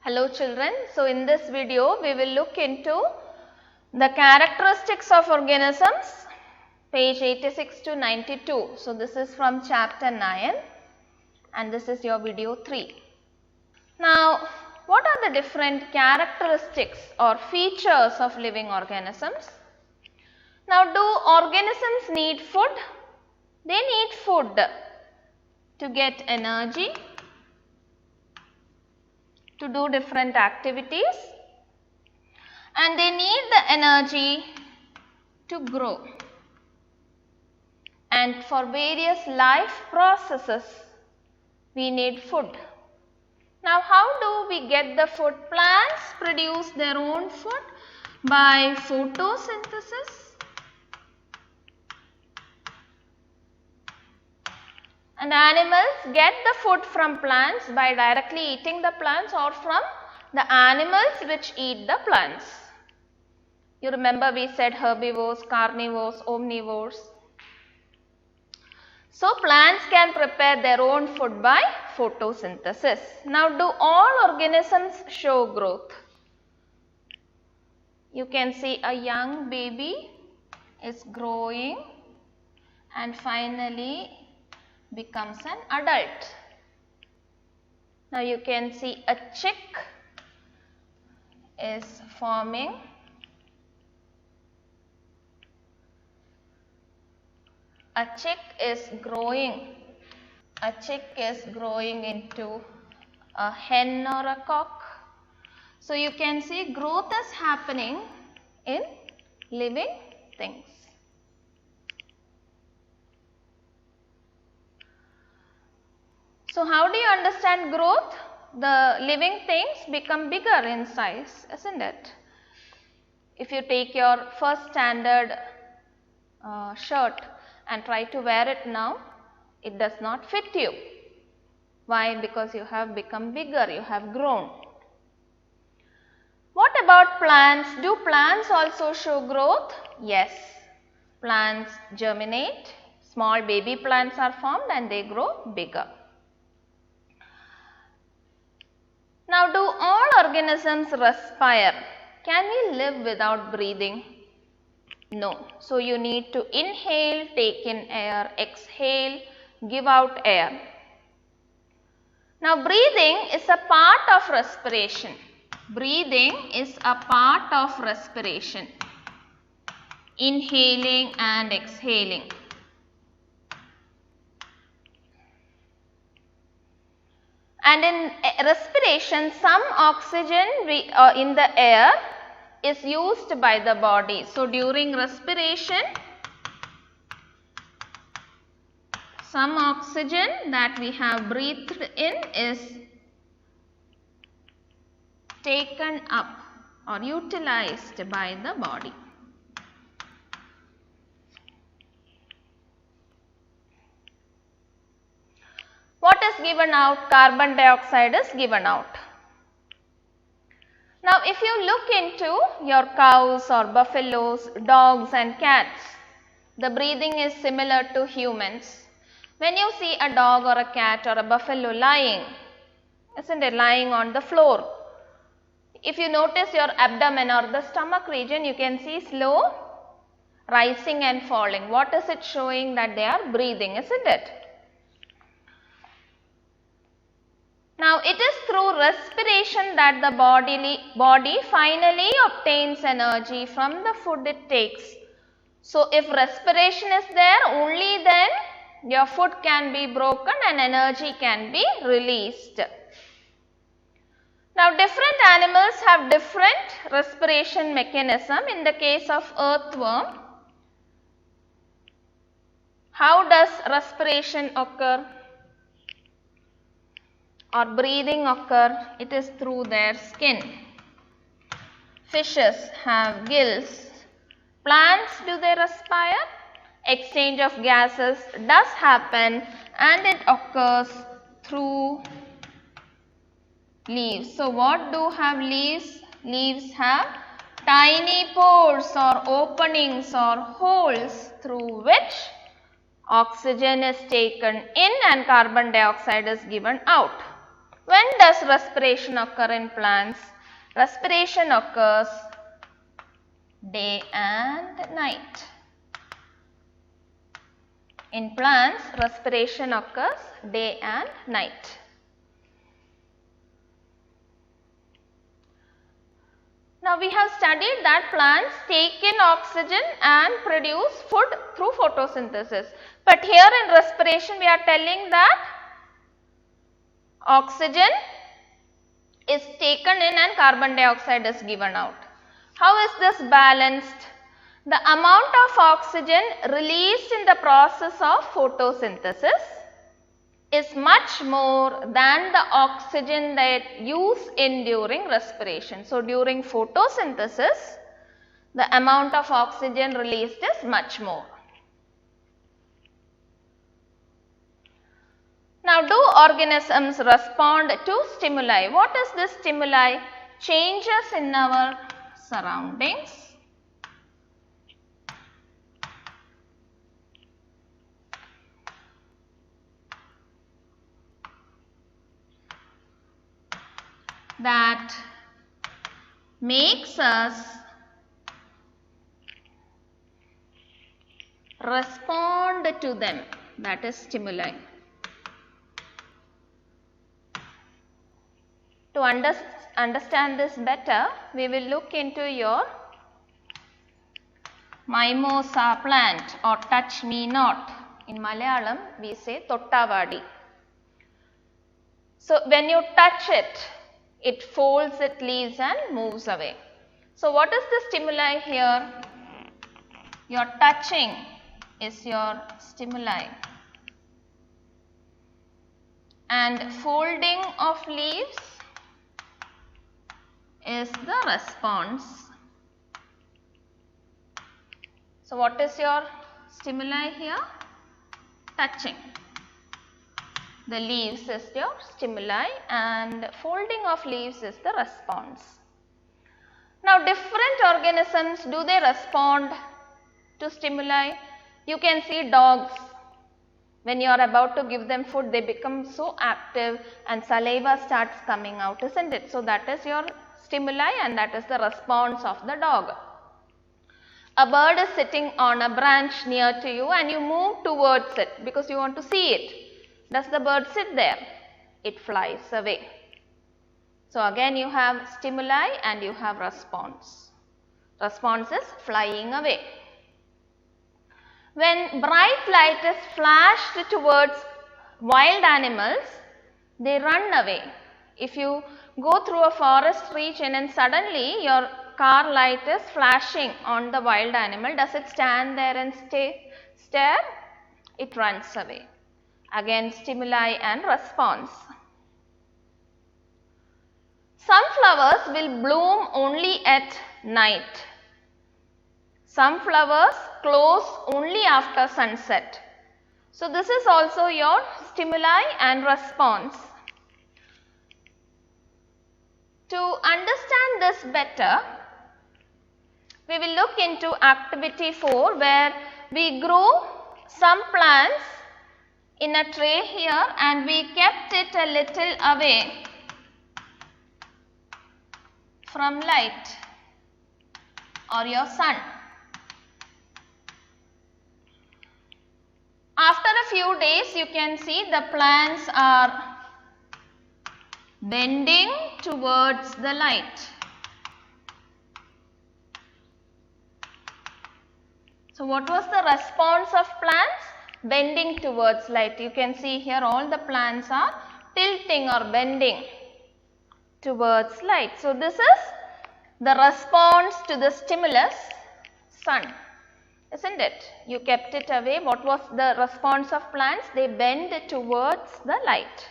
Hello children, so in this video we will look into the characteristics of organisms, page 86 to 92. So this is from chapter 9 and this is your video 3. Now what are the different characteristics or features of living organisms? Now do organisms need food? They need food to get energy, to do different activities, and they need the energy to grow, and for various life processes we need food. Now how do we get the food? Plants produce their own food by photosynthesis, and animals get the food from plants by directly eating the plants or from the animals which eat the plants. You remember we said herbivores, carnivores, omnivores. So plants can prepare their own food by photosynthesis. Now do all organisms show growth? You can see a young baby is growing and finally becomes an adult. Now you can see a chick is forming, a chick is growing into a hen or a cock. So you can see growth is happening in living things. So how do you understand growth? The living things become bigger in size, isn't it? If you take your first standard shirt and try to wear it now, it does not fit you. Why? Because you have become bigger, you have grown. What about plants? Do plants also show growth? Yes. Plants germinate, small baby plants are formed and they grow bigger. Now do all organisms respire? Can we live without breathing? No. So you need to inhale, take in air, exhale, give out air. Now breathing is a part of respiration. Breathing is a part of respiration. Inhaling and exhaling. And in respiration, some oxygen in the air is used by the body. So during respiration, some oxygen that we have breathed in is taken up or utilized by the body. What is given out? Carbon dioxide is given out. Now if you look into your cows or buffaloes, dogs and cats, the breathing is similar to humans. When you see a dog or a cat or a buffalo lying, isn't it, lying on the floor, if you notice your abdomen or the stomach region, you can see slow rising and falling. What is it showing? That they are breathing, isn't it? Now it is through respiration that the body finally obtains energy from the food it takes. So if respiration is there, only then your food can be broken and energy can be released. Now different animals have different respiration mechanism. In the case of earthworm, how does respiration occur or breathing occur? It is through their skin. Fishes have gills. Plants, do they respire? Exchange of gases does happen and it occurs through leaves. So what do have leaves? Leaves have tiny pores or openings or holes through which oxygen is taken in and carbon dioxide is given out. When does respiration occur in plants? Respiration occurs day and night. In plants, respiration occurs day and night. Now we have studied that plants take in oxygen and produce food through photosynthesis. But here in respiration we are telling that oxygen is taken in and carbon dioxide is given out. How is this balanced? The amount of oxygen released in the process of photosynthesis is much more than the oxygen that used in during respiration. So, during photosynthesis, the amount of oxygen released is much more. Now, do organisms respond to stimuli? What is this stimuli? Changes in our surroundings. That makes us respond to them, that is stimuli. To understand this better, we will look into your mimosa plant or touch me not. In Malayalam, we say Tottavadi. So, when you touch it, it folds its leaves and moves away. So, what is the stimuli here? Your touching is your stimuli, and folding of leaves is the response. So, what is your stimuli here? Touching. The leaves is your stimuli and folding of leaves is the response. Now, different organisms, do they respond to stimuli? You can see dogs, when you are about to give them food, they become so active and saliva starts coming out, isn't it? So, that is your stimuli and that is the response of the dog. A bird is sitting on a branch near to you and you move towards it because you want to see it. Does the bird sit there? It flies away. So, again you have stimuli and you have response. Response is flying away. When bright light is flashed towards wild animals, they run away. If you go through a forest region and suddenly your car light is flashing on the wild animal, does it stand there and stare? It runs away. Again, stimuli and response. Some flowers will bloom only at night. Some flowers close only after sunset. So, this is also your stimuli and response. To understand this better, we will look into activity 4 where we grew some plants in a tray here and we kept it a little away from light or your sun. After a few days, you can see the plants are bending towards the light. So, what was the response of plants? Bending towards light. You can see here all the plants are tilting or bending towards light. So, this is the response to the stimulus, sun, isn't it? You kept it away. What was the response of plants? They bend towards the light.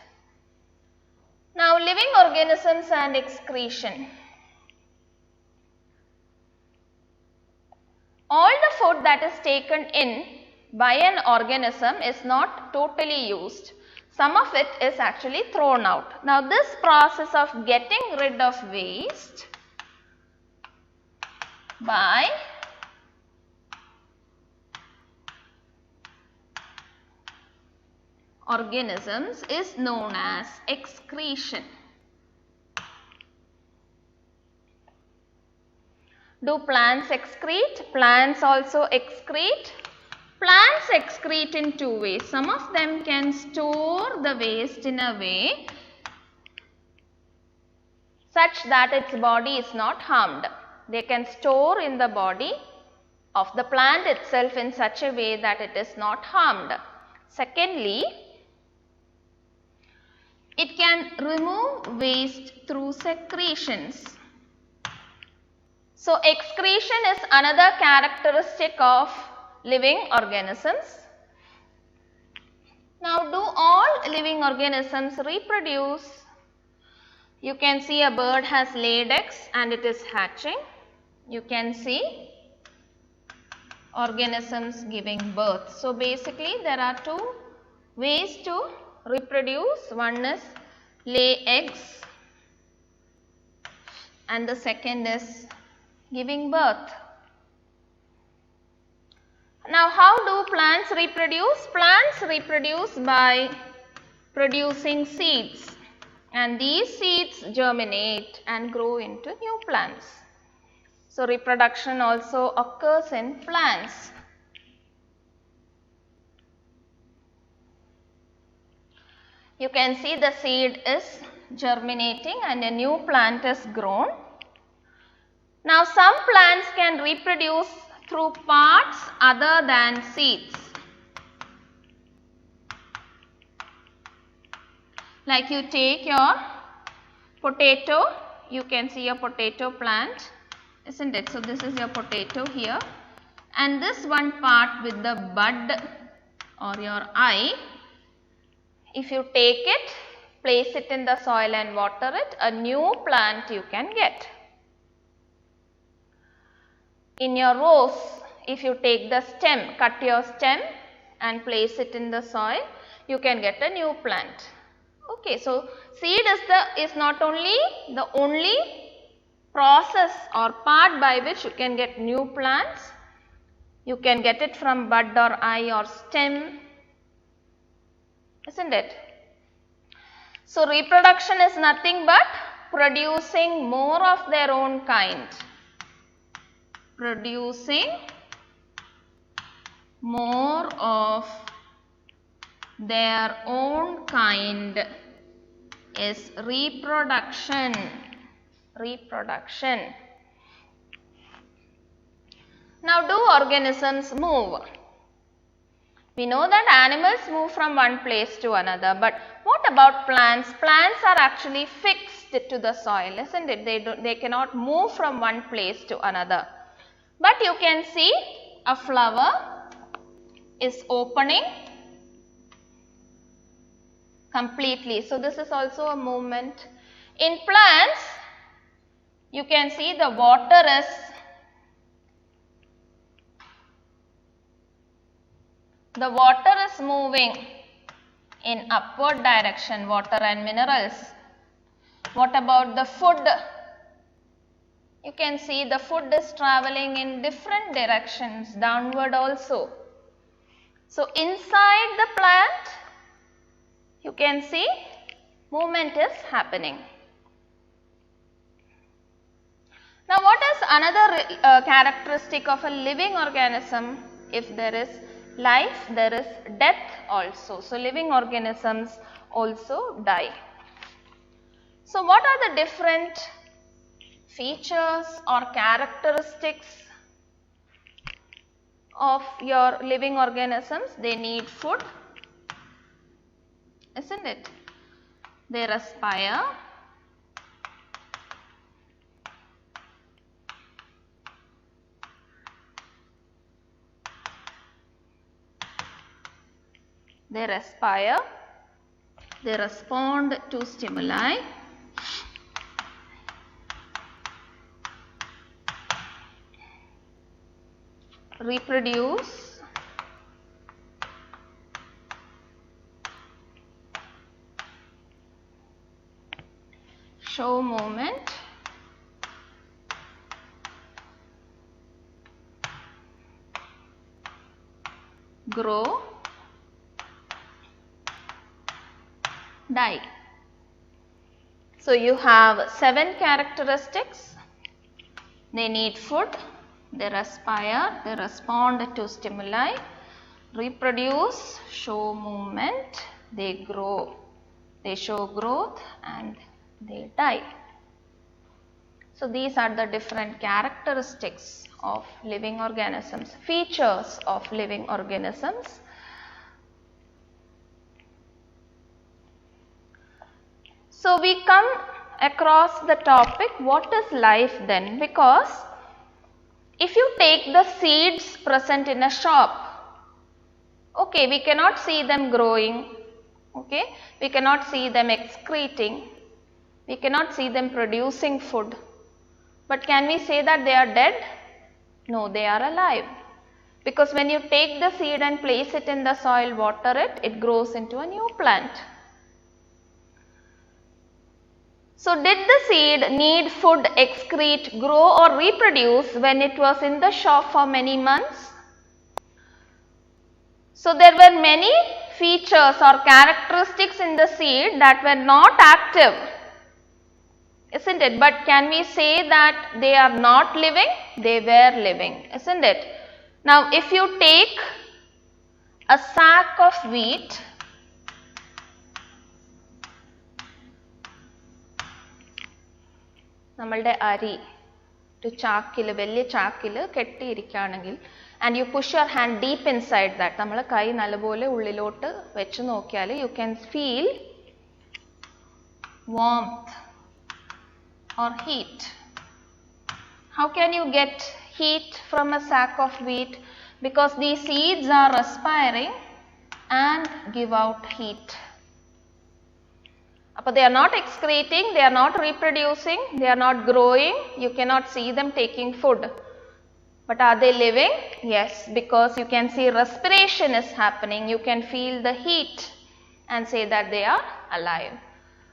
Now, living organisms and excretion. All the food that is taken in by an organism is not totally used. Some of it is actually thrown out. Now, this process of getting rid of waste by organisms is known as excretion. Do plants excrete? Plants also excrete. Plants excrete in two ways. Some of them can store the waste in a way such that its body is not harmed. They can store in the body of the plant itself in such a way that it is not harmed. Secondly, it can remove waste through secretions. So, excretion is another characteristic of living organisms. Now, do all living organisms reproduce? You can see a bird has laid eggs and it is hatching. You can see organisms giving birth. So, basically there are two ways to reproduce. One is lay eggs and the second is giving birth. Now, how do plants reproduce? Plants reproduce by producing seeds, and these seeds germinate and grow into new plants. So, reproduction also occurs in plants. You can see the seed is germinating and a new plant is grown. Now, some plants can reproduce through parts other than seeds. Like you take your potato, you can see a potato plant, isn't it? So, this is your potato here, and this one part with the bud or your eye, if you take it, place it in the soil and water it, a new plant you can get. In your rose, if you take the stem, cut your stem and place it in the soil, you can get a new plant. Okay, so seed is not only the only process or part by which you can get new plants. You can get it from bud or eye or stem, isn't it? So, reproduction is nothing but producing more of their own kind. Producing more of their own kind is reproduction. Reproduction. Now, do organisms move? We know that animals move from one place to another, but what about plants? Plants are actually fixed to the soil, isn't it? They cannot move from one place to another. But you can see a flower is opening completely. So, this is also a movement. In plants, you can see the water is moving in upward direction, water and minerals. What about the food? You can see the food is traveling in different directions, downward also. So, inside the plant, you can see movement is happening. Now, what is another characteristic of a living organism? If there is life, there is death also. So, living organisms also die. So, what are the different features or characteristics of your living organisms? They need food, isn't it? They respire. They respire. They respond to stimuli. Reproduce. Show movement. Grow. die. So you have 7 characteristics. They need food, they respire, they respond to stimuli, reproduce, show movement, they grow, they show growth, and they die. So these are the different characteristics of living organisms, features of living organisms. So we come across the topic, what is life then? Because if you take the seeds present in a shop, okay, we cannot see them growing, okay, we cannot see them excreting, we cannot see them producing food, but can we say that they are dead? No, they are alive, because when you take the seed and place it in the soil, water it, it grows into a new plant. So did the seed need food, excrete, grow or reproduce when it was in the shop for many months? So there were many features or characteristics in the seed that were not active, isn't it? But can we say that they are not living? They were living, isn't it? Now if you take a sack of wheat, നമ്മളുടെ അരി ഒരു ചാക്കിൽ, വലിയ ചാക്കിൽ കെട്ടിയിരിക്കുകയാണെങ്കിൽ, and you push your hand deep inside that, നമ്മൾ കൈ നല്ലപോലെ ഉള്ളിലോട്ട് വെച്ച് നോക്കിയാൽ you can feel warmth or heat. How can you get heat from a sack of wheat? Because these seeds are respiring and give out heat. But they are not excreting, they are not reproducing, they are not growing, you cannot see them taking food. But are they living? Yes, because you can see respiration is happening, you can feel the heat and say that they are alive.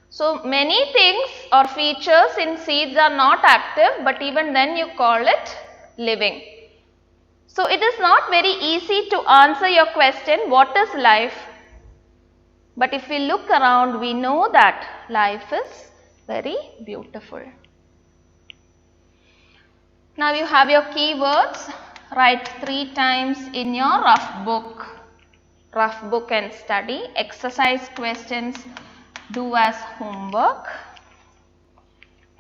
So many things or features in seeds are not active, but even then you call it living. So it is not very easy to answer your question, what is life? But if we look around, we know that life is very beautiful. Now you have your keywords. Write 3 times in your rough book and study. Exercise questions do as homework.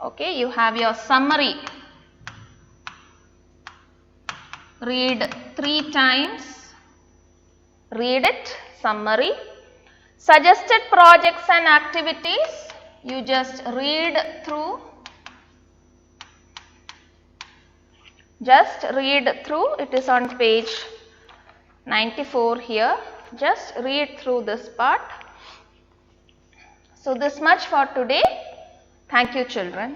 Okay, you have your summary. Read 3 times. Read it, summary. Suggested projects and activities, you just read through. Just read through, it is on page 94 here. Just read through this part. So this much for today. Thank you, children.